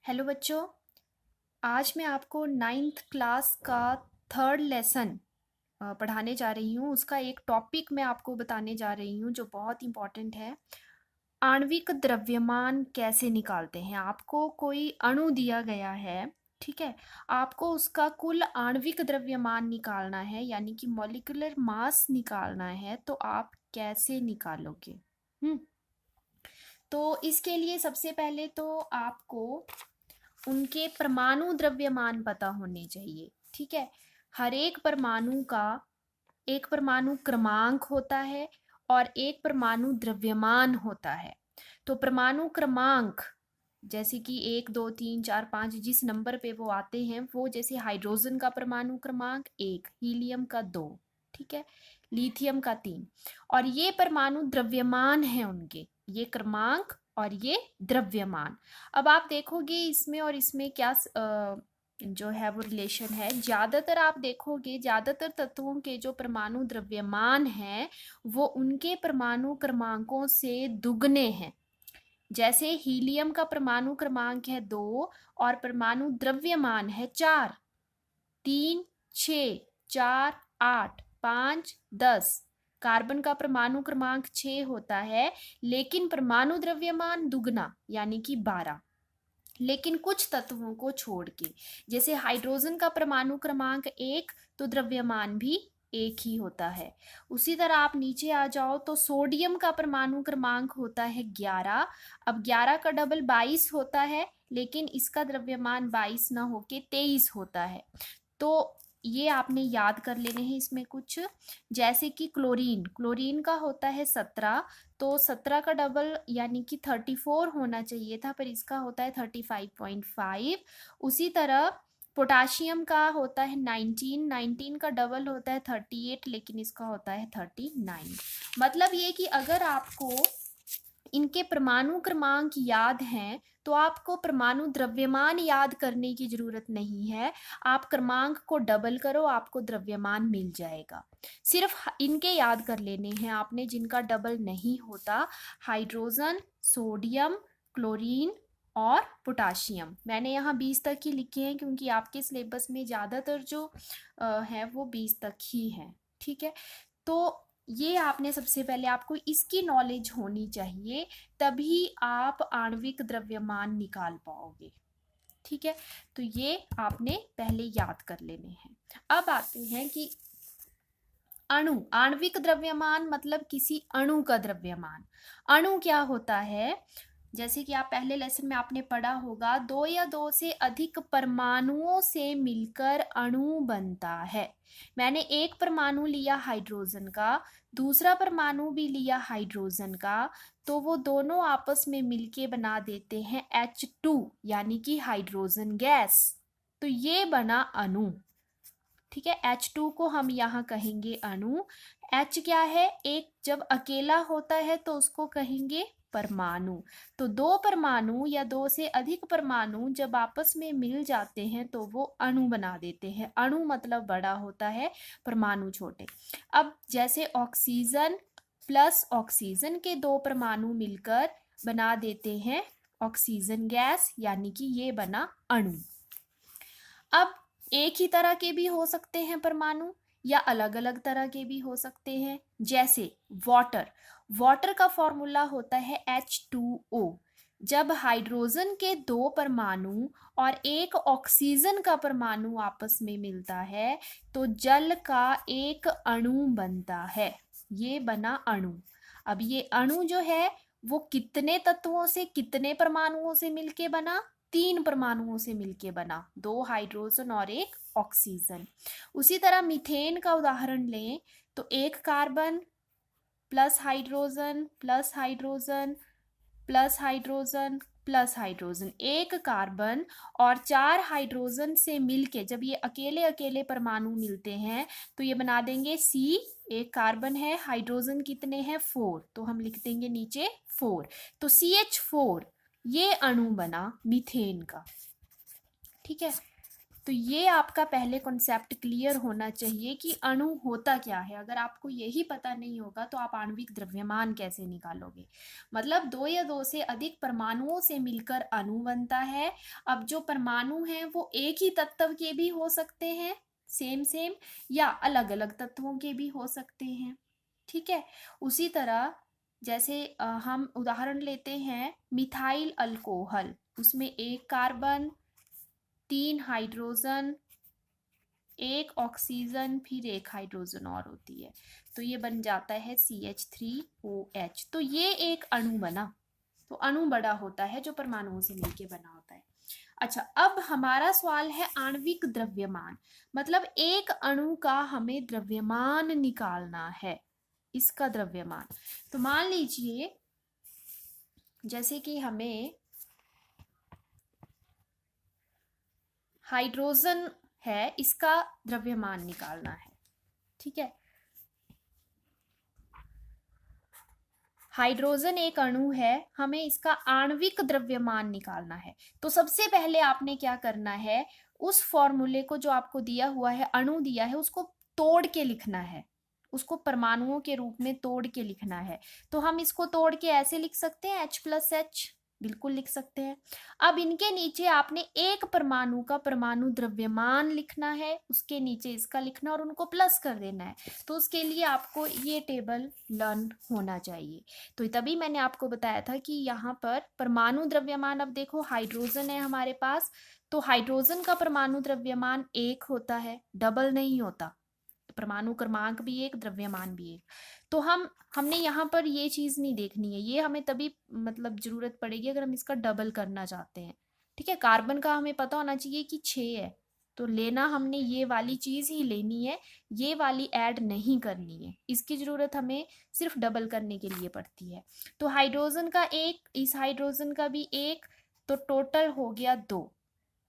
Hello बच्चों। आज मैं आपको नाइन्थ क्लास का थर्ड लेसन पढ़ाने जा रही हूँ। उसका एक टॉपिक मैं आपको बताने जा रही हूँ जो बहुत इम्पॉर्टेंट है। आणविक द्रव्यमान कैसे निकालते हैं। आपको कोई अणु दिया गया है, ठीक है। आपको उसका कुल आणविक द्रव्यमान निकालना है, यानी कि मॉलिक्यूलर मास निकालना है। तो आप कैसे निकालोगे? तो इसके लिए सबसे पहले तो आपको उनके परमाणु द्रव्यमान पता होने चाहिए, ठीक है। हर एक परमाणु का एक परमाणु क्रमांक होता है और एक परमाणु द्रव्यमान होता है। तो परमाणु क्रमांक जैसे कि 1 2 3 4 5 जिस नंबर पे वो आते हैं, वो जैसे हाइड्रोजन का परमाणु क्रमांक 1, हीलियम का 2, ठीक है, लिथियम का 3। और ये परमाणु द्रव्यमान है उनके, ये क्रमांक और ये द्रव्यमान। अब आप देखोगे इसमें और इसमें क्या जो है वो रिलेशन है। ज्यादातर आप देखोगे, ज्यादातर तत्वों के जो परमाणु द्रव्यमान है वो उनके परमाणु क्रमांकों से दुगने हैं। जैसे हीलियम का परमाणु क्रमांक है 2 और परमाणु द्रव्यमान है 4। 3 6 4 8 5 10। कार्बन का परमाणु क्रमांक 6 होता है, लेकिन परमाणु द्रव्यमान दुगना यानी कि 12। लेकिन कुछ तत्वों को छोड़ के, जैसे हाइड्रोजन का परमाणु क्रमांक 1 तो द्रव्यमान भी एक ही होता है। उसी तरह आप नीचे आ जाओ तो सोडियम का परमाणु क्रमांक होता है 11। अब 11 का डबल 22 होता है, लेकिन इसका द्रव्यमान 22 ना होके 23 होता है। तो ये आपने याद कर लेने हैं इसमें कुछ। जैसे कि क्लोरीन, क्लोरीन का होता है 17, तो 17 का डबल यानी कि 34 होना चाहिए था, पर इसका होता है 35.5। उसी तरह पोटाशियम का होता है 19, 19 का डबल होता है 38, लेकिन इसका होता है 39। मतलब ये कि अगर आपको इनके परमाणु क्रमांक याद हैं तो आपको परमाणु द्रव्यमान याद करने की जरूरत नहीं है। आप क्रमांक को डबल करो, आपको द्रव्यमान मिल जाएगा। सिर्फ इनके याद कर लेने हैं आपने जिनका डबल नहीं होता। हाइड्रोजन, सोडियम, क्लोरीन और पोटाशियम। मैंने यहाँ 20 तक ही लिखे हैं क्योंकि आपके सिलेबस में ज़्यादातर जो है वो 20 तक ही है, ठीक है। तो ये आपने सबसे पहले, आपको इसकी नॉलेज होनी चाहिए, तभी आप आणविक द्रव्यमान निकाल पाओगे, ठीक है। तो ये आपने पहले याद कर लेने हैं। अब आते हैं कि अणु, आणविक द्रव्यमान मतलब किसी अणु का द्रव्यमान। अणु क्या होता है? जैसे कि आप पहले लेसन में आपने पढ़ा होगा, दो या दो से अधिक परमाणुओं से मिलकर अणु बनता है। मैंने एक परमाणु लिया हाइड्रोजन का, दूसरा परमाणु भी लिया हाइड्रोजन का, तो वो दोनों आपस में मिलके बना देते हैं H2 यानी कि हाइड्रोजन गैस। तो ये बना अणु, ठीक है। H2 को हम यहाँ कहेंगे अणु। H क्या है? एक जब अकेला होता है तो उसको कहेंगे परमाणु। तो दो परमाणु या दो से अधिक परमाणु जब आपस में मिल जाते हैं तो वो अणु बना देते हैं। अणु मतलब बड़ा होता है, परमाणु छोटे। अब जैसे ऑक्सीजन प्लस ऑक्सीजन के दो परमाणु मिलकर बना देते हैं ऑक्सीजन गैस, यानी कि ये बना अणु। अब एक ही तरह के भी हो सकते हैं परमाणु या अलग अलग तरह के भी हो सकते हैं। जैसे वाटर, वाटर का फॉर्मूला होता है H2O। जब हाइड्रोजन के दो परमाणु और एक ऑक्सीजन का परमाणु आपस में मिलता है तो जल का एक अणु बनता है। ये बना अणु। अब ये अणु जो है वो कितने तत्वों से, कितने परमाणुओं से मिलके बना? 3 परमाणुओं से मिलके बना, 2 हाइड्रोजन और 1 ऑक्सीजन। उसी तरह मीथेन का उदाहरण लें तो 1 carbon plus hydrogen plus hydrogen plus hydrogen plus hydrogen, 1 carbon और 4 हाइड्रोजन से मिलके जब ये अकेले अकेले परमाणु मिलते हैं तो ये बना देंगे C। 1 कार्बन है, हाइड्रोजन कितने हैं? 4, तो हम लिख देंगे नीचे 4। तो CH4 ये अणु बना मीथेन का, ठीक है। तो ये आपका पहले कॉन्सेप्ट क्लियर होना चाहिए कि अणु होता क्या है। अगर आपको यही पता नहीं होगा तो आप आणविक द्रव्यमान कैसे निकालोगे। मतलब दो या दो से अधिक परमाणुओं से मिलकर अणु बनता है। अब जो परमाणु हैं वो एक ही तत्व के भी हो सकते हैं, सेम सेम, या अलग अलग तत्वों के भी हो सकते हैं। ठीक है। उसी तरह जैसे हम उदाहरण लेते हैं मिथाइल अल्कोहल, उसमें एक कार्बन, 3 हाइड्रोजन, एक ऑक्सीजन, फिर एक हाइड्रोजन और होती है, तो ये बन जाता है CH3OH। तो ये एक अणु बना। तो अणु बड़ा होता है जो परमाणुओं से मिलके बना होता है। अच्छा, अब हमारा सवाल है आणविक द्रव्यमान, मतलब एक अणु का हमें द्रव्यमान निकालना है, इसका द्रव्यमान। तो मान लीजिए जैसे कि हमें हाइड्रोजन है, इसका द्रव्यमान निकालना है। ठीक है। हाइड्रोजन एक अणु है, हमें इसका आणविक द्रव्यमान निकालना है। तो सबसे पहले आपने क्या करना है, उस फॉर्मूले को जो आपको दिया हुआ है, अणु दिया है, उसको तोड़ के लिखना है, उसको परमाणुओं के रूप में तोड़ के लिखना है। तो हम इसको तोड़ के ऐसे लिख सकते हैं H+H, बिल्कुल लिख सकते हैं। अब इनके नीचे आपने एक परमाणु का परमाणु द्रव्यमान लिखना है, उसके नीचे इसका लिखना और उनको प्लस कर देना है। तो उसके लिए आपको ये टेबल लर्न होना चाहिए। तो तभी मैंने आपको बताया था कि यहाँ पर परमाणु द्रव्यमान, अब देखो हाइड्रोजन है हमारे पास, तो हाइड्रोजन का परमाणु द्रव्यमान 1 होता है, डबल नहीं होता। परमाणु क्रमांक भी 1, द्रव्यमान भी 1। तो हमने यहाँ पर ये चीज नहीं देखनी है, ये हमें तभी मतलब जरूरत पड़ेगी अगर हम इसका डबल करना चाहते हैं। ठीक है। कार्बन का हमें पता होना चाहिए कि 6 है, तो लेना हमने ये वाली चीज ही लेनी है, ये वाली ऐड नहीं करनी है। इसकी जरूरत हमें सिर्फ डबल करने के लिए पड़ती है। तो हाइड्रोजन का 1, इस हाइड्रोजन का भी 1, तो टोटल हो गया 2।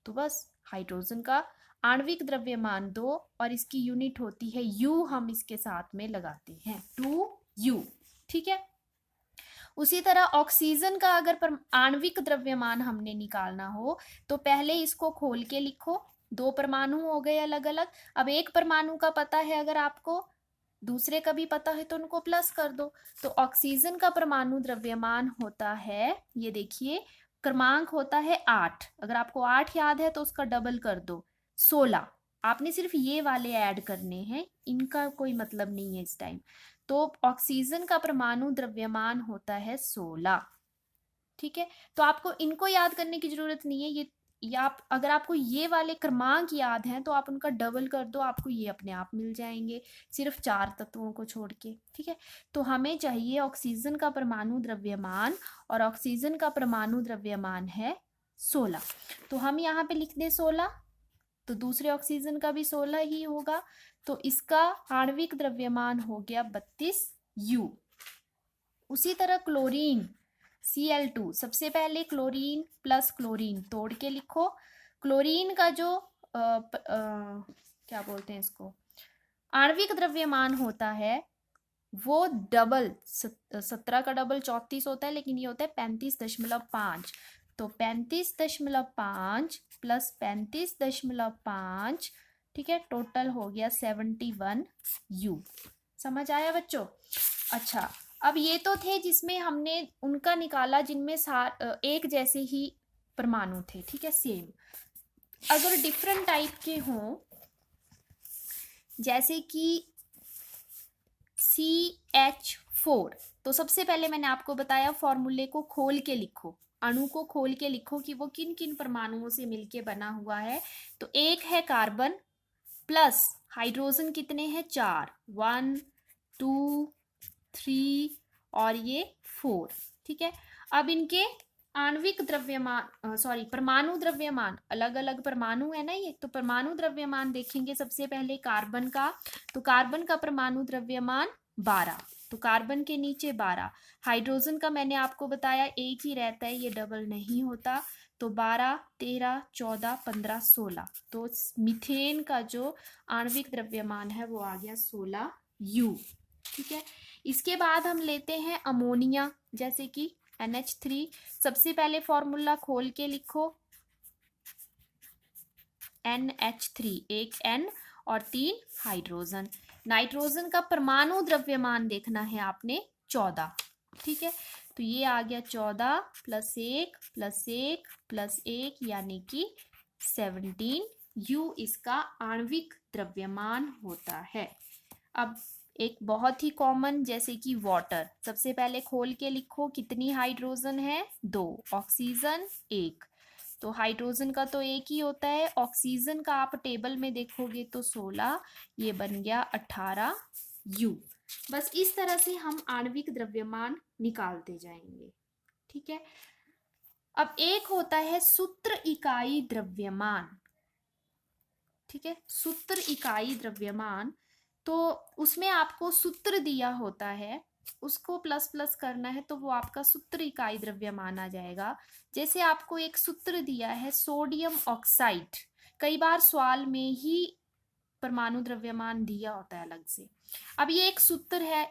तो बस हाइड्रोजन का आणविक द्रव्यमान 2 और इसकी यूनिट होती है U, हम इसके साथ में लगाते हैं 2U। ठीक है। उसी तरह ऑक्सीजन का अगर आणविक द्रव्यमान हमने निकालना हो तो पहले इसको खोल के लिखो, 2 परमाणु हो गए अलग अलग। अब एक परमाणु का पता है, अगर आपको दूसरे का भी पता है तो उनको प्लस कर दो। तो ऑक्सीजन का परमाणु द्रव्यमान होता है, ये देखिए क्रमांक होता है 8। अगर आपको 8 याद है तो उसका डबल कर दो, 16। आपने सिर्फ ये वाले ऐड करने हैं, इनका कोई मतलब नहीं है इस टाइम। तो ऑक्सीजन का परमाणु द्रव्यमान होता है 16। ठीक है। तो आपको इनको याद करने की जरूरत नहीं है, ये या आप अगर आपको ये वाले क्रमांक याद हैं तो आप उनका डबल कर दो, आपको ये अपने आप मिल जाएंगे, सिर्फ 4 तत्वों को छोड़ के। ठीक है। तो हमें चाहिए ऑक्सीजन का परमाणु द्रव्यमान, और ऑक्सीजन का परमाणु द्रव्यमान है 16। तो हम यहाँ पे लिख दें 16, तो दूसरे ऑक्सीजन का भी 16 ही होगा। तो इसका आणविक द्रव्यमान हो गया 32U। उसी तरह क्लोरीन Cl2, सबसे पहले क्लोरीन प्लस क्लोरीन तोड़ के लिखो। क्लोरीन का जो क्या बोलते हैं इसको, आणविक द्रव्यमान होता है वो डबल, 17 का डबल 34 होता है, लेकिन ये होता है 35.5। तो 35.5 प्लस 35.5, ठीक है, टोटल हो गया 71U। समझ आया बच्चों? अच्छा, अब ये तो थे जिसमें हमने उनका निकाला जिनमें एक जैसे ही परमाणु थे, ठीक है, सेम। अगर डिफरेंट टाइप के हों, जैसे कि CH4, तो सबसे पहले मैंने आपको बताया फॉर्मूले को खोल के लिखो, अणु को खोल के लिखो कि वो किन किन परमाणुओं से मिलके बना हुआ है। तो एक है कार्बन प्लस हाइड्रोजन, कितने हैं 4, 1 2 3 और ये 4। ठीक है। अब इनके आणविक द्रव्यमान परमाणु द्रव्यमान, अलग अलग परमाणु है ना ये, तो परमाणु द्रव्यमान देखेंगे सबसे पहले कार्बन का। तो कार्बन का परमाणु द्रव्यमान 12, तो कार्बन के नीचे 12। हाइड्रोजन का मैंने आपको बताया एक ही रहता है, ये डबल नहीं होता। तो 12 13 14 15 16। तो मीथेन का जो आणविक द्रव्यमान है वो आ गया 16U। ठीक है। इसके बाद हम लेते हैं अमोनिया, जैसे कि NH3। सबसे पहले फॉर्मूला खोल के लिखो, NH3, एक N और 3 हाइड्रोजन। नाइट्रोजन का परमाणु द्रव्यमान देखना है आपने 14, ठीक है। तो ये आ गया 14 + 1 + 1 + 1 यानी कि 17 U इसका आणविक द्रव्यमान होता है। अब एक बहुत ही कॉमन जैसे कि वाटर, सबसे पहले खोल के लिखो कितनी हाइड्रोजन है, 2, ऑक्सीजन 1। तो हाइड्रोजन का तो एक ही होता है, ऑक्सीजन का आप टेबल में देखोगे तो 16, ये बन गया 18 U। बस इस तरह से हम आणविक द्रव्यमान निकालते जाएंगे, ठीक है। अब एक होता है सूत्र इकाई द्रव्यमान, ठीक है, सूत्र इकाई द्रव्यमान। तो उसमें आपको सूत्र दिया होता है, उसको प्लस प्लस करना है तो वो आपका सूत्र इकाई द्रव्यमान आ जाएगा। जैसे आपको एक सूत्र दिया है सोडियम ऑक्साइड, कई बार सवाल में ही परमाणु द्रव्यमान दिया होता है अलग से। अब ये एक सूत्र है,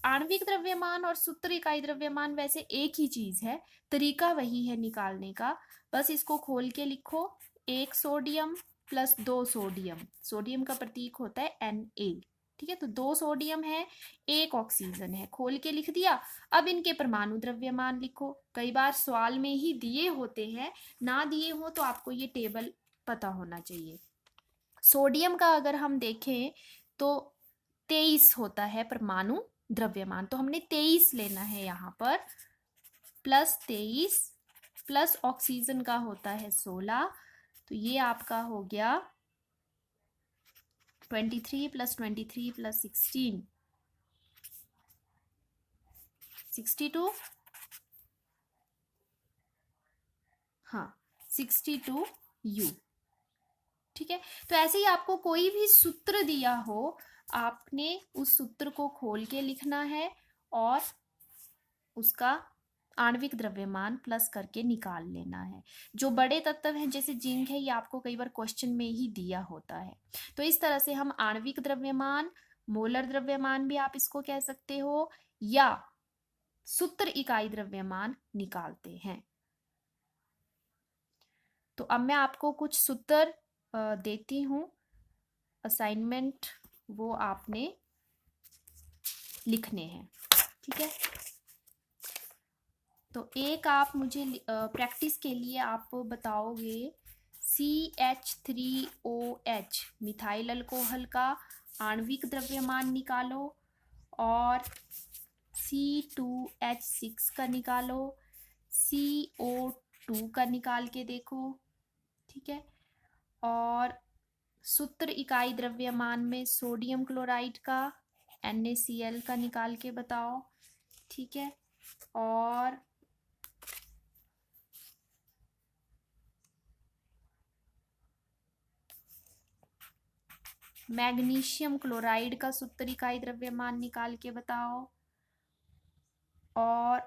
आणविक द्रव्यमान और सूत्र इकाई द्रव्यमान वैसे एक ही चीज है, तरीका वही है निकालने का। बस इसको खोल के लिखो, 1 सोडियम + 2 सोडियम, सोडियम का प्रतीक होता है Na, ठीक है। तो 2 सोडियम है, 1 ऑक्सीजन है, खोल के लिख दिया। अब इनके परमाणु द्रव्यमान लिखो, कई बार सवाल में ही दिए होते हैं, ना दिए हो तो आपको ये टेबल पता होना चाहिए। सोडियम का अगर हम देखें तो 23 होता है परमाणु द्रव्यमान, तो हमने 23 लेना है यहाँ पर, +23 प्लस ऑक्सीजन का होता है 16, तो ये आपका हो गया 23 + 23 + 16, 62, हाँ 62 U, ठीक है। तो ऐसे ही आपको कोई भी सूत्र दिया हो, आपने उस सूत्र को खोल के लिखना है और उसका आणविक द्रव्यमान प्लस करके निकाल लेना है। जो बड़े तत्व हैं जैसे जिंक है, ये आपको कई बार क्वेश्चन में ही दिया होता है। तो इस तरह से हम आणविक द्रव्यमान, मोलर द्रव्यमान भी आप इसको कह सकते हो, या सूत्र इकाई द्रव्यमान निकालते हैं। तो अब मैं आपको कुछ सूत्र देती हूं, असाइनमेंट वो आपने लिखने हैं, ठीक है। तो एक आप मुझे प्रैक्टिस के लिए आप बताओगे, CH3OH मिथाइल अल्कोहल का आणविक द्रव्यमान निकालो, और C2H6 का निकालो, CO2 का निकाल के देखो, ठीक है। और सूत्र इकाई द्रव्यमान में सोडियम क्लोराइड का, NaCl का निकाल के बताओ, ठीक है। और मैग्नीशियम क्लोराइड का सूत्र इकाई द्रव्यमान निकाल के बताओ। और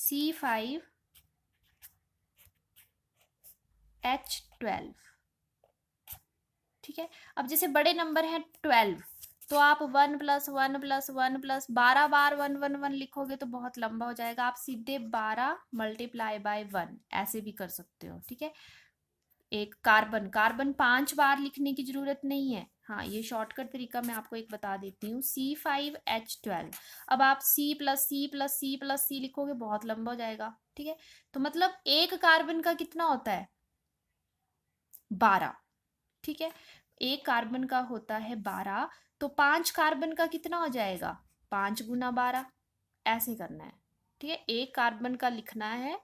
C5H12, ठीक है। अब जैसे बड़े नंबर हैं 12, तो आप 1 + 1 + 1 + 12 बार 1 1 1 लिखोगे तो बहुत लंबा हो जाएगा। आप सीधे 12 × 1 ऐसे भी कर सकते हो, ठीक है। एक कार्बन 5 बार लिखने की जरूरत नहीं है, हाँ ये शॉर्टकट तरीका मैं आपको एक बता देती हूँ, C5H12। अब आप C + C + C + C लिखोगे बहुत लंबा हो जाएगा, ठीक है। तो मतलब एक कार्बन का कितना होता है, 12, ठीक है। एक कार्बन का होता है 12, तो 5 कार्बन का कितना हो जाएगा, 5 × 12, ऐसे करना है, ठीक है। एक कार्बन का लिखना है,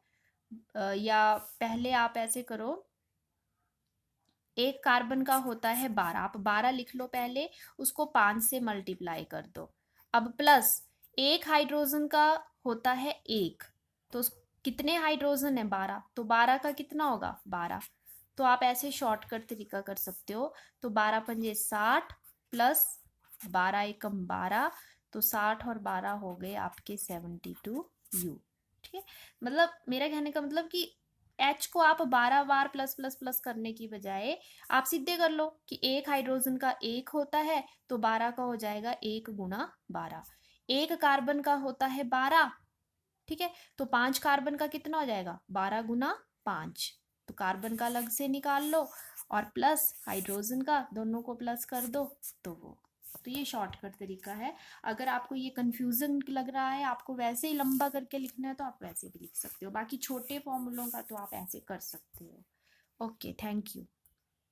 या पहले आप ऐसे करो, एक कार्बन का होता है 12, आप 12 लिख लो पहले, उसको 5 से मल्टीप्लाई कर दो। अब प्लस एक हाइड्रोजन का होता है 1, तो कितने हाइड्रोजन है, 12, तो 12 का कितना होगा, 12। तो आप ऐसे शॉर्टकट तरीका कर सकते हो। तो 12 × 5 = 60 प्लस 12 एकम 12, तो 60 और 12 हो गए आपके 72 U, ठीक है। मतलब मेरा कहने का मतलब कि H को आप 12 बार प्लस प्लस प्लस करने की बजाय आप सीधे कर लो कि एक हाइड्रोजन का एक होता है तो 12 का हो जाएगा 1 × 12। एक कार्बन का होता है 12, ठीक है, तो 5 कार्बन का कितना हो जाएगा 12 × 5। तो कार्बन का अलग से निकाल लो और प्लस हाइड्रोजन का, दोनों को प्लस कर दो तो वो। तो ये शॉर्टकट तरीका है। अगर आपको ये कंफ्यूजन लग रहा है, आपको वैसे ही लंबा करके लिखना है तो आप वैसे भी लिख सकते हो, बाकी छोटे फॉर्मूलों का तो आप ऐसे कर सकते हो। Okay, thank you.